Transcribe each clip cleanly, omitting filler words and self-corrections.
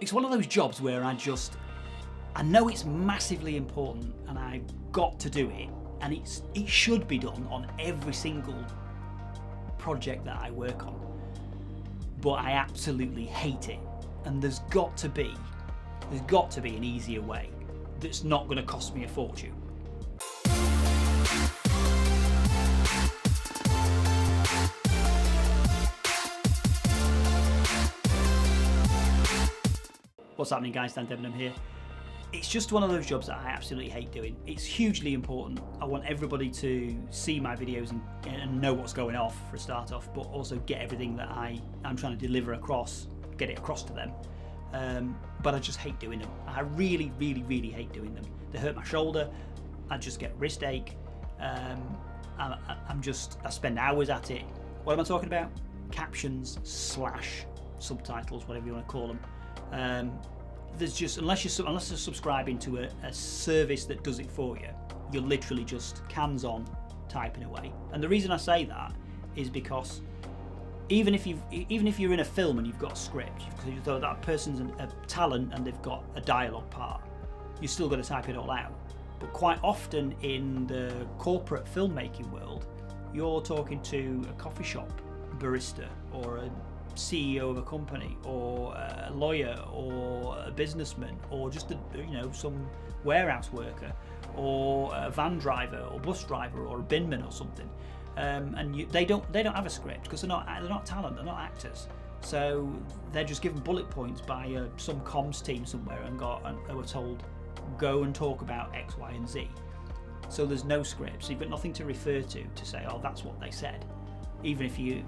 it's one of those jobs where I know it's massively important and I've got to do it, and it should be done on every single project that I work on, but I absolutely hate it. And there's got to be an easier way that's not going to cost me a fortune. What's happening, guys? Dan Debenham here. It's just one of those jobs that I absolutely hate doing. It's hugely important. I want everybody to see my videos and know what's going off for a start off, but also get everything that I'm trying to deliver across, get it across to them. But I just hate doing them. I really, really, really hate doing them. They hurt my shoulder. I just get wrist ache. I spend hours at it. What am I talking about? Captions / subtitles, whatever you want to call them. There's just, unless you're subscribing to a service that does it for you, you're literally just hands on typing away. And the reason I say that is because even if you're in a film and you've got a script, because that person's a talent and they've got a dialogue part, you still got to type it all out. But quite often in the corporate filmmaking world, you're talking to a coffee shop barista or a CEO of a company or a lawyer or a businessman or just some warehouse worker or a van driver or bus driver or a binman or something, and they don't have a script because they're not talent, they're not actors, so they're just given bullet points by some comms team somewhere and were told go and talk about X, Y, and Z. So there's no script, so you've got nothing to refer to say, oh, that's what they said. Even if you're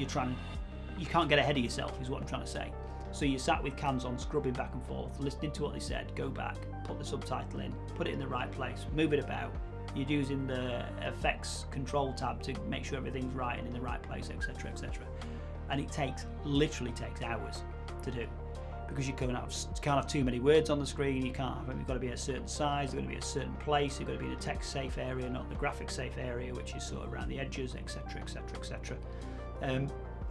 trying, you can't get ahead of yourself, is what I'm trying to say. So you sat with cans on, scrubbing back and forth, listening to what they said, go back, put the subtitle in, put it in the right place, move it about. You're using the effects control tab to make sure everything's right and in the right place, etc., etc. And it literally takes hours to do, because you can't have too many words on the screen. You've got to be at a certain size, you've got to be at a certain place, you've got to be in a text safe area, not the graphic safe area, which is sort of around the edges, etc., etc., etc.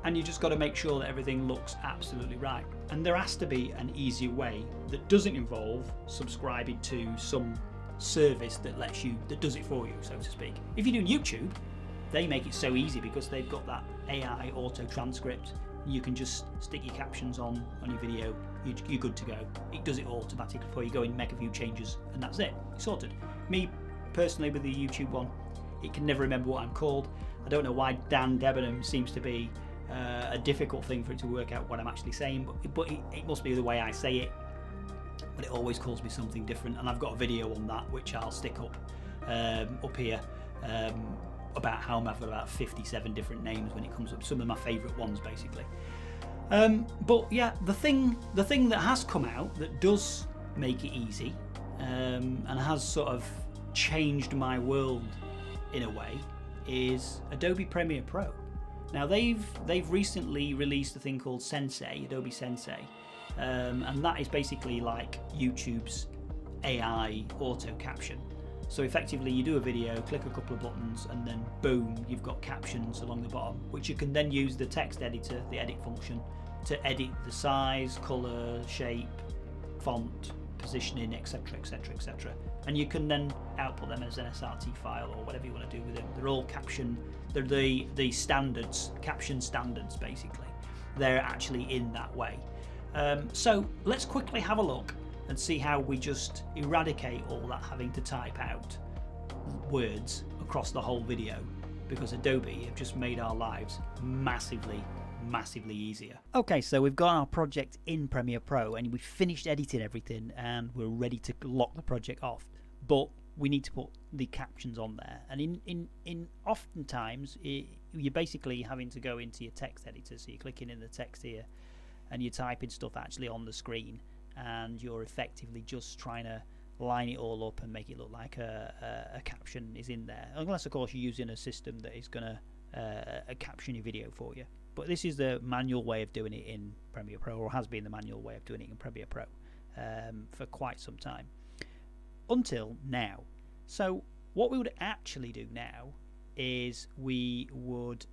And you just got to make sure that everything looks absolutely right. And there has to be an easier way that doesn't involve subscribing to some service that does it for you, so to speak. If you're doing YouTube, they make it so easy because they've got that AI auto transcript. You can just stick your captions on your video, you're good to go. It does it automatically for you. Go in, make a few changes, and that's it. It's sorted. Me personally, with the YouTube one, it can never remember what I'm called. I don't know why Dan Debenham seems to be a difficult thing for it to work out what I'm actually saying, but it must be the way I say it. But it always calls me something different, and I've got a video on that which I'll stick up here about how I've got about 57 different names when it comes up. Some of my favourite ones, basically. But yeah, the thing that has come out that does make it easy and has sort of changed my world in a way is Adobe Premiere Pro. Now they've recently released a thing called Sensei, Adobe Sensei, and that is basically like YouTube's AI auto caption. So effectively you do a video, click a couple of buttons, and then boom, you've got captions along the bottom, which you can then use the text editor, the edit function, to edit the size, colour, shape, font, positioning, etc., etc., etc. And you can then output them as an SRT file or whatever you want to do with them. They're all they're the standards, caption standards basically. They're actually in that way. So let's quickly have a look and see how we just eradicate all that having to type out words across the whole video, because Adobe have just made our lives massively easier. Okay, so we've got our project in Premiere Pro and we've finished editing everything and we're ready to lock the project off, but we need to put the captions on there. And in oftentimes you're basically having to go into your text editor, so you're clicking in the text here and you're typing stuff actually on the screen, and you're effectively just trying to line it all up and make it look like a caption is in there, unless of course you're using a system that is going to caption your video for you. But this is the manual way of doing it in Premiere Pro, or has been the manual way of doing it in Premiere Pro for quite some time, until now. So what we would actually do now is we would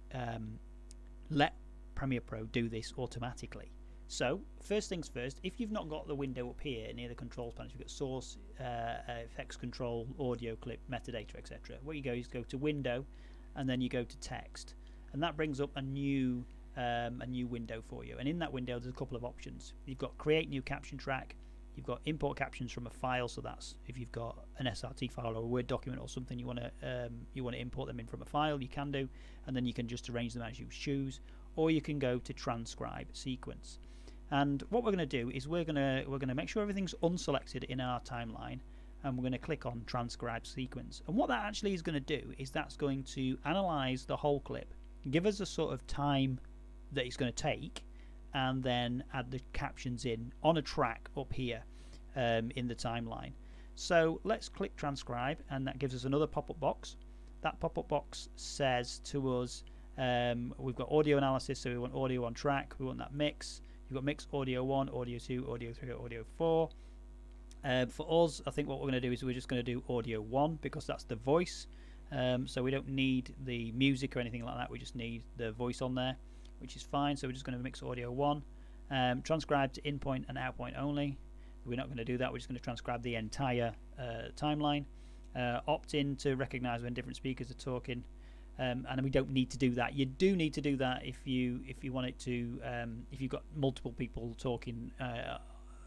let Premiere Pro do this automatically. So first things first, if you've not got the window up here near the controls panel, you've got source, effects control, audio clip, metadata, etc. What you go is go to window, and then you go to text, and that brings up a new window for you. And in that window, there's a couple of options. You've got create new caption track. You've got import captions from a file, so that's if you've got an SRT file or a Word document or something you want to import them in from a file, you can do, and then you can just arrange them as you choose, or you can go to transcribe sequence. And what we're going to do is we're going to make sure everything's unselected in our timeline, and we're going to click on transcribe sequence. And what that actually is going to do is that's going to analyze the whole clip, give us a sort of time that it's going to take, and then add the captions in on a track up here in the timeline. So let's click transcribe, and that gives us another pop-up box. That pop-up box says to us we've got audio analysis, so we want audio on track, we want that mix. You've got mix audio 1, audio 2, audio 3, audio 4. For us, I think what we're going to do is we're just going to do audio 1 because that's the voice. So we don't need the music or anything like that, we just need the voice on there, which is fine. So we're just going to mix audio 1. Transcribe to in point and out point only. We're not going to do that, we're just going to transcribe the entire timeline. Opt in to recognize when different speakers are talking. And we don't need to do that. You do need to do that if you want it to, if you've got multiple people talking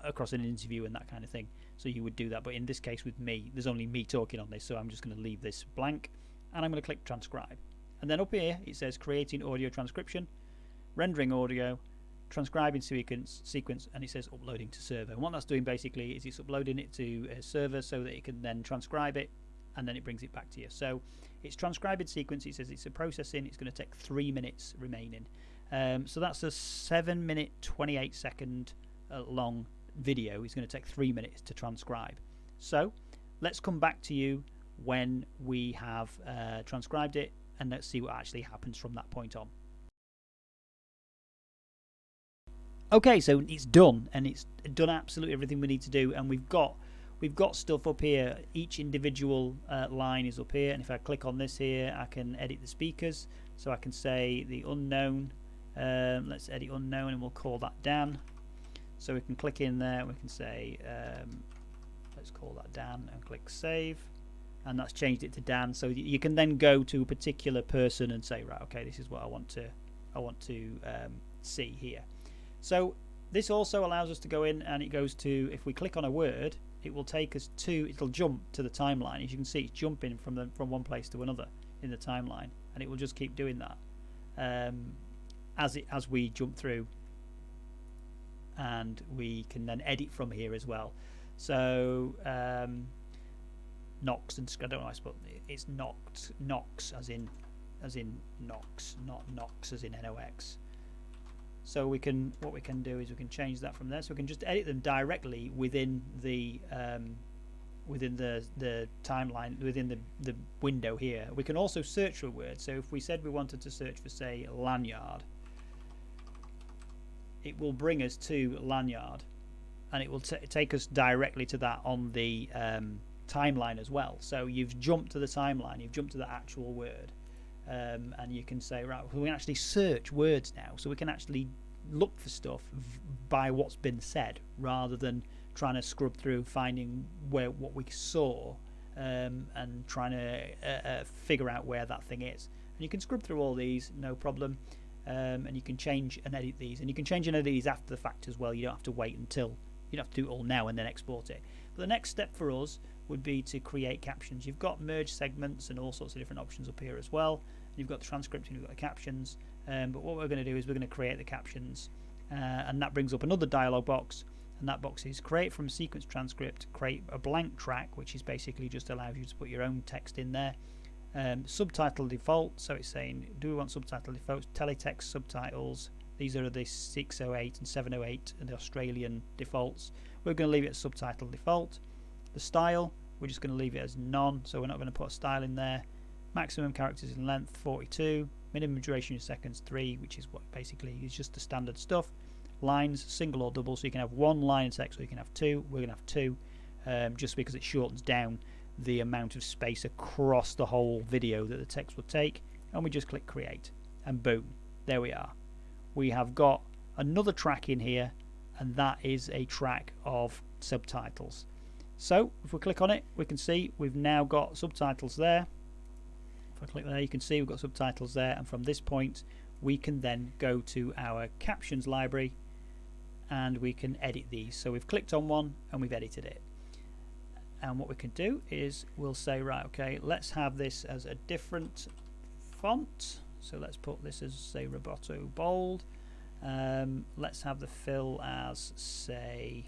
across an interview and that kind of thing. So you would do that. But in this case with me, there's only me talking on this, so I'm just going to leave this blank, and I'm going to click transcribe. And then up here it says creating audio transcription, rendering audio, transcribing sequence, and it says uploading to server. And what that's doing basically is it's uploading it to a server so that it can then transcribe it, and then it brings it back to you. So it's transcribing sequence. It says it's a processing. It's going to take 3 minutes remaining. So that's a 7-minute 28-second long video. It's going to take 3 minutes to transcribe. So let's come back to you when we have transcribed it, and let's see what actually happens from that point on. Okay, so it's done, and it's done absolutely everything we need to do, and we've got stuff up here. Each individual line is up here, and if I click on this here, I can edit the speakers. So I can say the unknown, let's edit unknown, and we'll call that Dan. So we can click in there, we can say let's call that Dan, and click save, and that's changed it to Dan. So you can then go to a particular person and say, right, okay, this is what I want to see here. So this also allows us to go in, and it goes to, if we click on a word, it will take us to, it'll jump to the timeline. As you can see, it's jumping from one place to another in the timeline, and it will just keep doing that as we jump through, and we can then edit from here as well. So Nox, and I don't know, I suppose it's Nox as in Nox, not Nox as in NOx. So what we can do is we can change that from there. So we can just edit them directly within the timeline, within the window here. We can also search for a word. So if we said we wanted to search for, say, lanyard, it will bring us to lanyard, and it will take us directly to that on the timeline as well. So you've jumped to the timeline, you've jumped to the actual word. And you can say, right, we can actually search words now, so we can actually look for stuff by what's been said, rather than trying to scrub through finding what we saw and trying to figure out where that thing is. And you can scrub through all these, no problem, and you can change and edit these, and you can change and edit these after the fact as well. You don't have to wait until, you don't have to do it all now and then export it. But the next step for us would be to create captions. You've got merge segments and all sorts of different options up here as well. You've got the transcript and you've got the captions, but what we're going to do is we're going to create the captions, and that brings up another dialog box, and that box is create from sequence transcript, create a blank track, which is basically just allows you to put your own text in there. Subtitle default, so it's saying, do we want subtitle default? Teletext subtitles, these are the 608 and 708 and the Australian defaults. We're going to leave it as subtitle default. The style, we're just going to leave it as none, so we're not going to put a style in there. Maximum characters in length 42, minimum duration in seconds 3, which is what basically is just the standard stuff. Lines, single or double, so you can have one line of text or you can have two. We're going to have two, just because it shortens down the amount of space across the whole video that the text will take. And we just click create, and boom, there we are. We have got another track in here, and that is a track of subtitles. So if we click on it, we can see we've now got subtitles there. If I click there, you can see we've got subtitles there, and from this point we can then go to our captions library and we can edit these. So we've clicked on one and we've edited it, and what we can do is we'll say, right, okay, let's have this as a different font. So let's put this as, say, Roboto Bold. Let's have the fill as, say,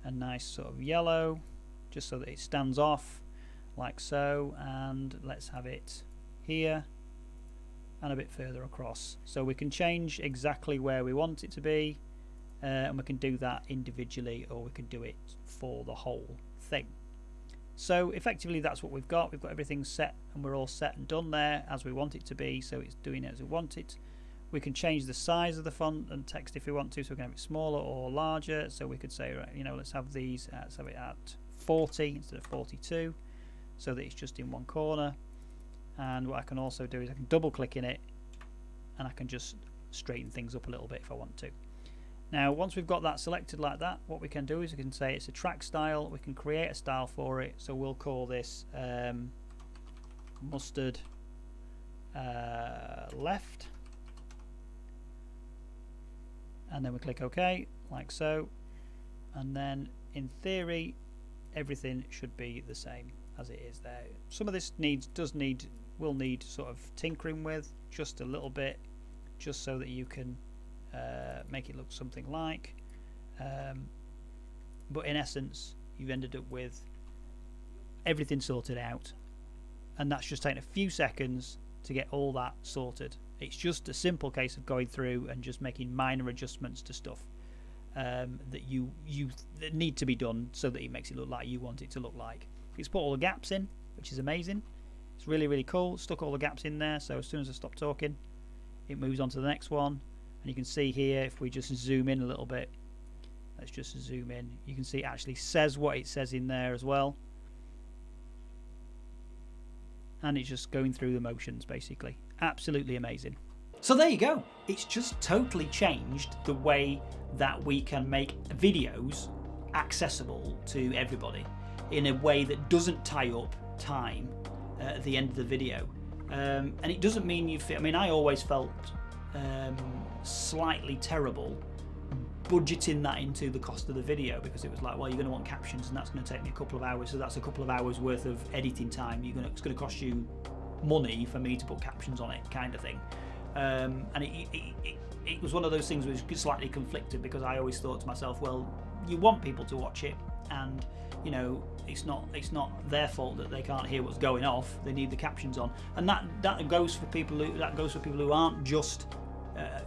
a nice sort of yellow, just so that it stands off like so, and let's have it here and a bit further across, so we can change exactly where we want it to be, and we can do that individually, or we can do it for the whole thing. So effectively that's what we've got. We've got everything set, and we're all set and done there as we want it to be, so it's doing it as we want it. We can change the size of the font and text if we want to, so we can have it smaller or larger. So we could say, right, you know, let's have these, let's have it at 40 instead of 42, so that it's just in one corner. And what I can also do is I can double click in it, and I can just straighten things up a little bit if I want to. Now once we've got that selected like that, what we can do is we can say it's a track style. We can create a style for it, so we'll call this mustard left, and then we click OK like so, and then in theory everything should be the same as it is there. Some of this will need sort of tinkering with just a little bit, just so that you can make it look something like, but in essence you've ended up with everything sorted out, and that's just taken a few seconds to get all that sorted. It's just a simple case of going through and just making minor adjustments to stuff that need to be done, so that it makes it look like you want it to look like. It's put all the gaps in, which is amazing. It's really, really cool. Stuck all the gaps in there, so as soon as I stop talking, it moves on to the next one. And you can see here, if we just zoom in a little bit, let's just zoom in, you can see it actually says what it says in there as well, and it's just going through the motions basically. Absolutely amazing. So there you go. It's just totally changed the way that we can make videos accessible to everybody in a way that doesn't tie up time at the end of the video, and it doesn't mean you feel, I mean, I always felt slightly terrible budgeting that into the cost of the video, because it was like, well, you're going to want captions, and that's going to take me a couple of hours, so that's a couple of hours worth of editing time. It's going to cost you money for me to put captions on it, kind of thing. And it was one of those things which was slightly conflicted, because I always thought to myself, well, you want people to watch it, and you know, it's not their fault that they can't hear what's going off. They need the captions on, and that goes for people who aren't just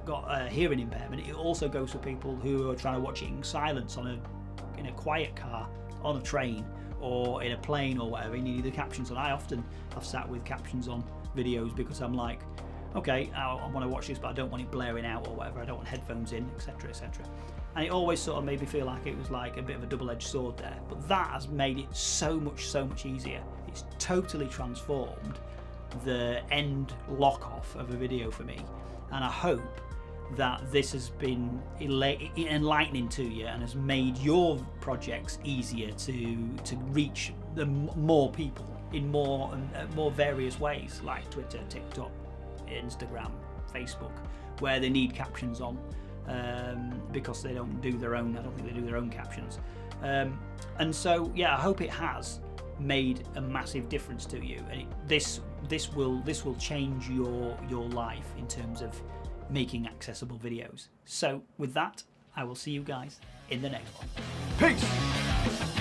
got a hearing impairment. It also goes for people who are trying to watch it in silence in a quiet car, on a train, or in a plane or whatever. You need the captions on. I often have sat with captions on videos because I'm like, okay, I want to watch this, but I don't want it blaring out or whatever. I don't want headphones in, etc., etc. And it always sort of made me feel like it was like a bit of a double-edged sword there. But that has made it so much easier. It's totally transformed the end lock-off of a video for me. And I hope that this has been enlightening to you and has made your projects easier to reach more people in more various ways, like Twitter, TikTok, Instagram, Facebook, where they need captions on, because they don't do their own. I don't think they do their own captions, and so yeah, I hope it has made a massive difference to you, and this will change your life in terms of making accessible videos. So with that, I will see you guys in the next one. Peace.